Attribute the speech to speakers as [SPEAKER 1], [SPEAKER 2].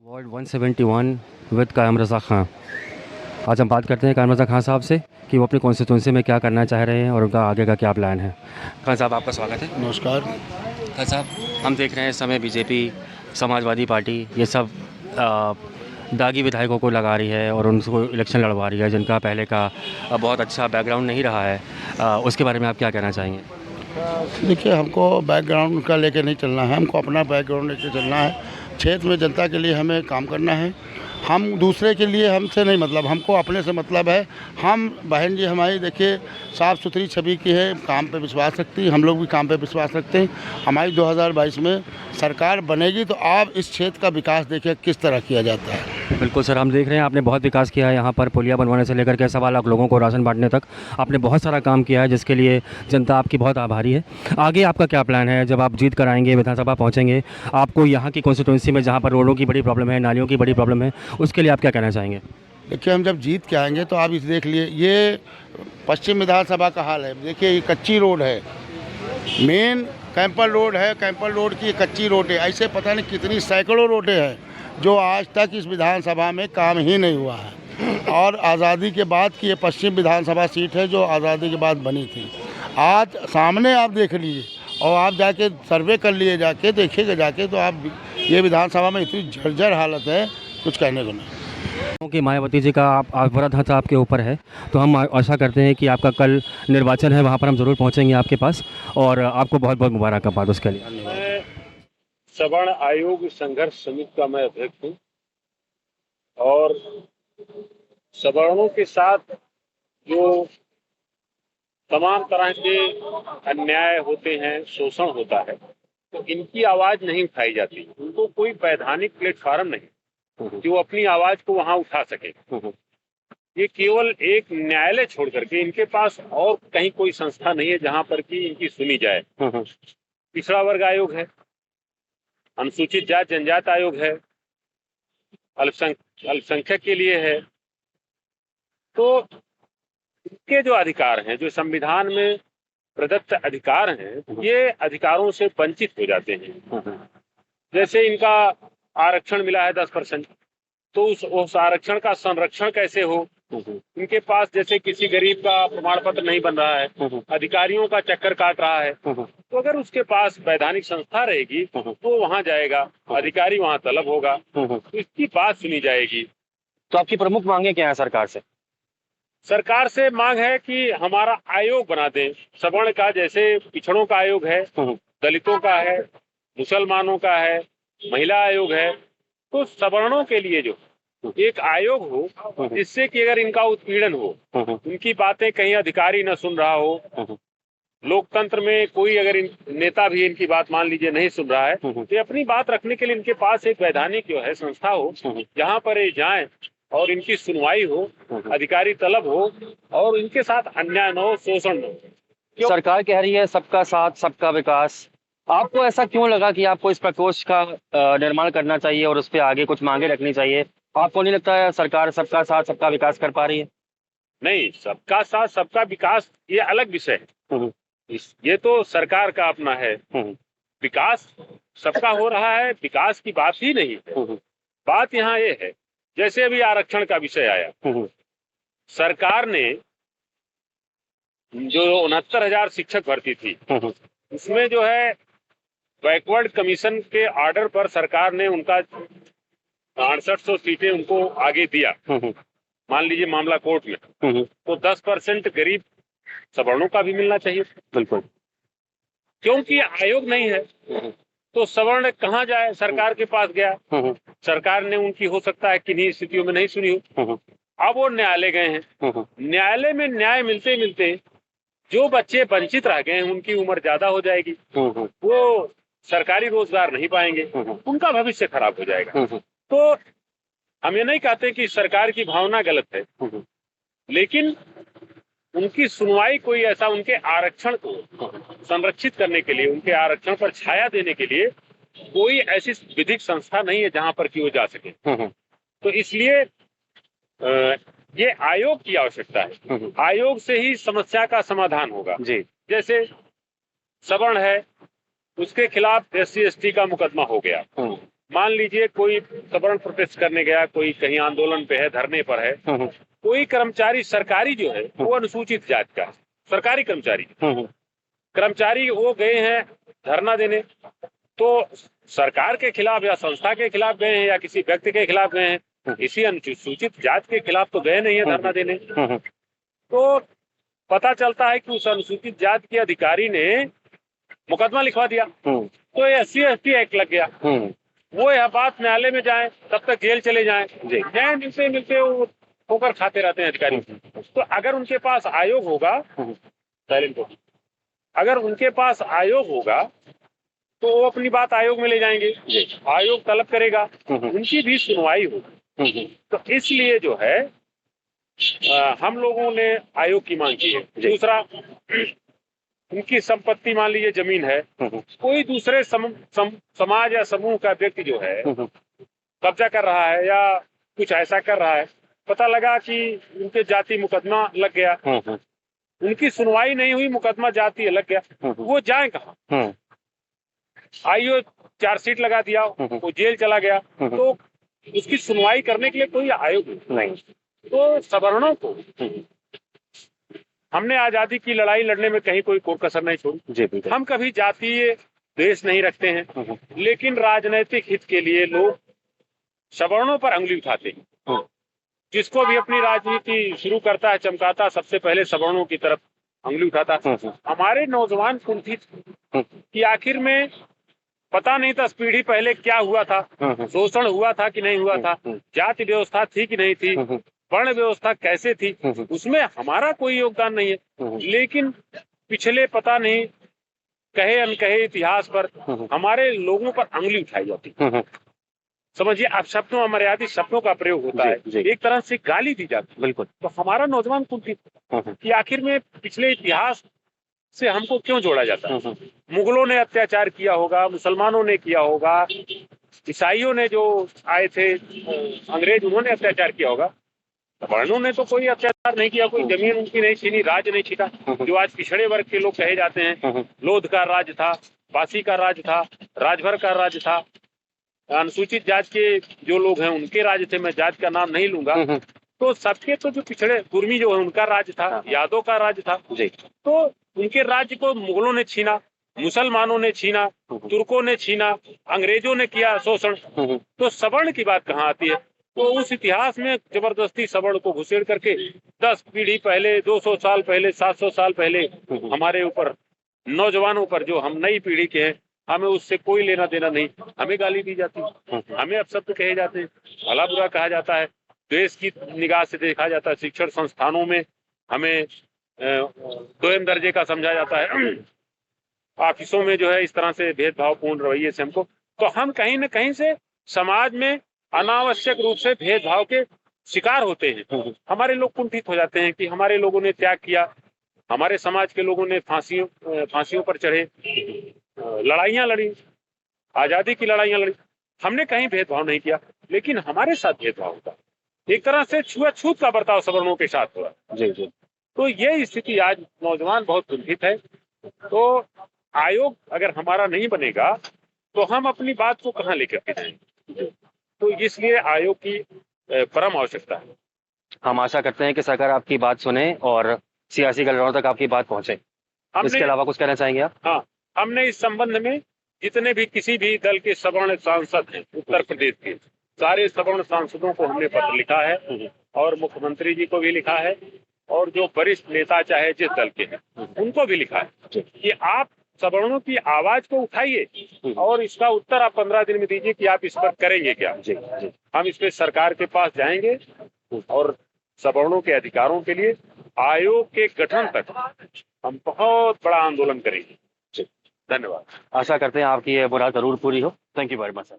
[SPEAKER 1] Ward 171 with कायम रज़ा ख़ान। आज हम बात करते हैं कायम रज़ा ख़ान साहब से कि वो अपनी कॉन्स्टिट्यूंसी में क्या करना चाह रहे हैं और उनका आगे का क्या प्लान है। खान साहब, आपका स्वागत है।
[SPEAKER 2] नमस्कार।
[SPEAKER 1] खान साहब, हम देख रहे हैं इस समय बीजेपी, समाजवादी पार्टी, ये सब दागी विधायकों को लगा रही है और उनको इलेक्शन लड़वा रही है, जिनका पहले का बहुत अच्छा बैकग्राउंड नहीं रहा है। उसके बारे में आप क्या कहना चाहेंगे?
[SPEAKER 2] देखिए, हमको बैकग्राउंड का लेके नहीं चलना है, हमको अपना बैकग्राउंड लेके चलना है। क्षेत्र में जनता के लिए हमें काम करना है। हम दूसरे के लिए हमसे नहीं मतलब, हमको अपने से मतलब है। हम बहन जी हमारी देखिए साफ़ सुथरी छवि की है, काम पे विश्वास रखती है, हम लोग भी काम पे विश्वास रखते हैं। हमारी 2022 में सरकार बनेगी तो आप इस क्षेत्र का विकास देखिए किस तरह किया जाता है।
[SPEAKER 1] बिल्कुल सर, हम देख रहे हैं आपने बहुत विकास किया है यहाँ पर, पुलिया बनवाने से लेकर के 1.25 लाख लोगों को राशन बांटने तक आपने बहुत सारा काम किया है, जिसके लिए जनता आपकी बहुत आभारी है। आगे आपका क्या प्लान है? जब आप जीत कर आएंगे, विधानसभा पहुँचेंगे, आपको यहाँ की कॉन्स्टिट्यूंसी में जहाँ पर रोडों की बड़ी प्रॉब्लम है, नालियों की बड़ी प्रॉब्लम है, उसके लिए आप क्या कहना चाहेंगे?
[SPEAKER 2] देखिए, हम जब जीत के आएंगे तो आप इसे देख लिए, ये पश्चिम विधानसभा का हाल है। देखिए, ये कच्ची रोड है, मेन कैंपल रोड है, कैंपल रोड की कच्ची रोड है। ऐसे पता नहीं कितनी सैकड़ों रोडें हैं जो आज तक इस विधानसभा में काम ही नहीं हुआ है। और आज़ादी के बाद की ये पश्चिम विधानसभा सीट है जो आज़ादी के बाद बनी थी। आज सामने आप देख लीजिए और आप जाके सर्वे कर लिए, जाके देखिएगा जाके, तो आप ये विधानसभा में इतनी जर्जर हालत है, कुछ कहने को नहीं।
[SPEAKER 1] क्योंकि मायावती जी का आप बड़ा हाथ आपके ऊपर है, तो हम आशा करते हैं कि आपका कल निर्वाचन है, वहाँ पर हम ज़रूर पहुँचेंगे आपके पास, और आपको बहुत बहुत मुबारकबाद उसके लिए।
[SPEAKER 3] मैं सवर्ण आयोग संघर्ष समिति का मैं अध्यक्ष हूँ और सवर्णों के साथ जो तमाम तरह के अन्याय होते हैं, शोषण होता है, तो इनकी आवाज नहीं उठाई जाती। उनको कोई वैधानिक प्लेटफॉर्म नहीं कि वो अपनी आवाज को वहां उठा सके। ये केवल एक न्यायालय छोड़ करके इनके पास और कहीं कोई संस्था नहीं है जहां पर कि इनकी सुनी जाए। पिछड़ा वर्ग आयोग है, अनुसूचित जाति जनजाति आयोग है, अल्पसंख्यक के लिए है। तो इनके जो अधिकार हैं, जो संविधान में प्रदत्त अधिकार हैं, ये अधिकारों से वंचित हो जाते हैं। जैसे इनका आरक्षण मिला है 10%, तो उस आरक्षण का संरक्षण कैसे हो? इनके पास जैसे किसी गरीब का प्रमाण पत्र नहीं बन रहा है, अधिकारियों का चक्कर काट रहा है, तो अगर उसके पास वैधानिक संस्था रहेगी तो वहां जाएगा, अधिकारी वहां तलब होगा, तो इसकी बात सुनी जाएगी।
[SPEAKER 1] तो आपकी प्रमुख मांगे क्या है सरकार से?
[SPEAKER 3] सरकार से मांग है कि हमारा आयोग बना दें सवर्ण का, जैसे पिछड़ों का आयोग है, दलितों का है, मुसलमानों का है, महिला आयोग है। तो सवर्णों के लिए जो एक आयोग हो, जिससे कि अगर इनका उत्पीड़न हो, उनकी बातें कहीं अधिकारी न सुन रहा हो, लोकतंत्र में कोई अगर नेता भी इनकी बात मान लीजिए नहीं सुन रहा है, तो ये अपनी बात रखने के लिए इनके पास एक वैधानिक जो है संस्था हो, जहां पर ये जाएं और इनकी सुनवाई हो, अधिकारी तलब हो और इनके साथ अन्याय न हो, शोषण न हो।
[SPEAKER 1] सरकार कह रही है सबका साथ सबका विकास, आपको ऐसा क्यों लगा कि आपको इस प्रकोष्ठ का निर्माण करना चाहिए और उस पर आगे कुछ मांगे रखनी चाहिए? आपको नहीं लगता है सरकार सबका साथ सबका विकास कर पा रही है?
[SPEAKER 3] नहीं, सबका साथ सबका विकास ये अलग विषय है, ये तो सरकार का अपना है। विकास सबका हो रहा है, विकास की बात ही नहीं है। बात यहाँ ये है, जैसे अभी आरक्षण का विषय आया, सरकार ने जो 69,000 शिक्षक भर्ती थी, उसमें जो है बैकवर्ड कमीशन के ऑर्डर पर सरकार ने उनका 6800 सीटें उनको आगे दिया। मान लीजिए मामला कोर्ट में, तो 10% गरीब सवर्णों का भी मिलना चाहिए। बिल्कुल, क्योंकि आयोग नहीं है तो सवर्ण कहाँ जाए? सरकार के पास गया, सरकार ने उनकी हो सकता है किन्हीं स्थितियों में नहीं सुनी हो। अब वो न्यायालय गए हैं, न्यायालय में न्याय मिलते मिलते जो बच्चे वंचित रह गए हैं उनकी उम्र ज्यादा हो जाएगी, वो सरकारी रोजगार नहीं पाएंगे, उनका भविष्य खराब हो जाएगा। तो हम ये नहीं कहते कि सरकार की भावना गलत है, लेकिन उनकी सुनवाई कोई ऐसा उनके आरक्षण को संरक्षित करने के लिए, उनके आरक्षण पर छाया देने के लिए कोई ऐसी विधिक संस्था नहीं है जहां पर कि वो जा सके। तो इसलिए ये आयोग की आवश्यकता है। आयोग से ही समस्या का समाधान होगा जी। जैसे सवर्ण है, उसके खिलाफ SC ST का मुकदमा हो गया, मान लीजिए कोई सवर्ण प्रोटेस्ट करने गया, कोई कहीं आंदोलन पे है, धरने पर है, कोई कर्मचारी सरकारी जो है वो अनुसूचित जाति का है, सरकारी कर्मचारी वो गए हैं धरना देने, तो सरकार के खिलाफ या संस्था के खिलाफ गए हैं या किसी व्यक्ति के खिलाफ गए हैं, किसी अनुसूचित जाति के खिलाफ तो गए नहीं है धरना देने। तो पता चलता है कि उस अनुसूचित जाति के अधिकारी ने मुकदमा लिखवा दिया, तो ये SC/ST एक्ट लग गया। वो यह बात न्यायालय में जाए तब तक जेल चले जाएं, न्याय मिलते मिलते वो ठोकर खाते रहते हैं अधिकारी। तो अगर उनके पास आयोग होगा, अगर उनके पास आयोग होगा तो वो अपनी बात आयोग में ले जाएंगे, आयोग तलब करेगा, उनकी भी सुनवाई होगी। तो इसलिए जो है हम लोगों ने आयोग की मांग की है। दूसरा, उनकी संपत्ति मान लीजिए जमीन है, कोई दूसरे समाज या समूह का व्यक्ति जो है कब्जा कर रहा है या कुछ ऐसा कर रहा है, पता लगा कि उनके जाति मुकदमा लग गया, उनकी सुनवाई नहीं हुई, मुकदमा जाति लग गया, वो जाए कहाँ? आईओ चार्जशीट लगा दिया, वो जेल चला गया, तो उसकी सुनवाई करने के लिए कोई आयोग नहीं। तो सवर्णों को हमने आजादी की लड़ाई लड़ने में कहीं कोई कसर नहीं छोड़ी। हम कभी जातीय द्वेष नहीं रखते हैं, लेकिन राजनीतिक हित के लिए लोग सवर्णों पर अंगुली उठाते हैं। जिसको भी अपनी राजनीति शुरू करता है, चमकाता, सबसे पहले सवर्णों की तरफ अंगुली उठाता है। हमारे नौजवान कुंठित कि आखिर में पता नहीं था पीढ़ी पहले क्या हुआ था, शोषण हुआ था कि नहीं हुआ था, जाति व्यवस्था थी कि नहीं थी, वर्ण व्यवस्था कैसे थी, उसमें हमारा कोई योगदान नहीं है। लेकिन पिछले पता नहीं कहे अनकहे इतिहास पर हमारे लोगों पर अंगुली उठाई जाती। समझिए, आप शब्दों अमर्यादित शब्दों का प्रयोग होता है, एक तरह से गाली दी जाती। बिल्कुल। तो हमारा नौजवान कुंठित कि आखिर में पिछले इतिहास से हमको क्यों जोड़ा जाता है? मुगलों ने अत्याचार किया होगा, मुसलमानों ने किया होगा, ईसाइयों ने जो आए थे अंग्रेज, उन्होंने अत्याचार किया होगा। वर्णों ने तो कोई अत्याचार नहीं किया, कोई जमीन उनकी नहीं छीनी, राज नहीं छीना। जो आज पिछड़े वर्ग के लोग कहे जाते हैं, लोध का राज था, बासी का राज था, राजभर का राज था, अनुसूचित जाति के जो लोग हैं उनके राज थे, मैं जाति का नाम नहीं लूंगा। तो सबके तो जो पिछड़े कुर्मी जो है उनका राज था, यादव का राज था। तो उनके राज्य को मुगलों ने छीना, मुसलमानों ने छीना, तुर्कों ने छीना, अंग्रेजों ने किया शोषण। तो सवर्ण की बात कहाँ आती है? तो उस इतिहास में जबरदस्ती सवर्ण को घुसेड़ करके 10 पीढ़ी पहले, 200 साल पहले, 700 साल पहले हमारे ऊपर, नौजवानों पर, जो हम नई पीढ़ी के हैं, हमें उससे कोई लेना देना नहीं। हमें गाली दी जाती है, हमें अपशब्द कहे जाते हैं, भला बुरा कहा जाता है, देश की निगाह से देखा जाता है, शिक्षण संस्थानों में हमें दोयम दर्जे का समझा जाता है, ऑफिसों में जो है इस तरह से भेदभावपूर्ण रवैये से हमको, तो हम कहीं न कहीं से समाज में अनावश्यक रूप से भेदभाव के शिकार होते हैं। हमारे लोग कुंठित हो जाते हैं कि हमारे लोगों ने त्याग किया, हमारे समाज के लोगों ने फांसियों पर चढ़े, लड़ाइयां लड़ी, आजादी की लड़ाइयां लड़ी। हमने कहीं भेदभाव नहीं किया, लेकिन हमारे साथ भेदभाव होता, एक तरह से छुआछूत का बर्ताव सवर्णों के साथ हुआ। जी। तो ये स्थिति आज नौजवान बहुत कुंठित है। तो आयोग अगर हमारा नहीं बनेगा तो हम अपनी बात को कहाँ लेकर के जाएंगे? तो इसलिए आयोग की परम आवश्यकता है।
[SPEAKER 1] हम आशा करते हैं कि सरकार आपकी बात सुने और सियासी गलियारों तक आपकी बात पहुंचे। इसके अलावा कुछ कहना चाहेंगे आप? हाँ,
[SPEAKER 3] हमने इस संबंध में जितने भी किसी भी दल के सवर्ण सांसद हैं उत्तर प्रदेश के, सारे सवर्ण सांसदों को हमने पत्र लिखा है और मुख्यमंत्री जी को भी लिखा है और जो वरिष्ठ नेता चाहे जिस दल के हैं उनको भी लिखा है कि आप सवर्णों की आवाज को उठाइए और इसका उत्तर आप 15 दिन में दीजिए कि आप इस पर करेंगे क्या। हम इस पे सरकार के पास जाएंगे और सवर्णों के अधिकारों के लिए आयोग के गठन तक हम बहुत बड़ा आंदोलन करेंगे। धन्यवाद।
[SPEAKER 1] आशा करते हैं आपकी ये मुराद जरूर पूरी हो। Thank you very much sir.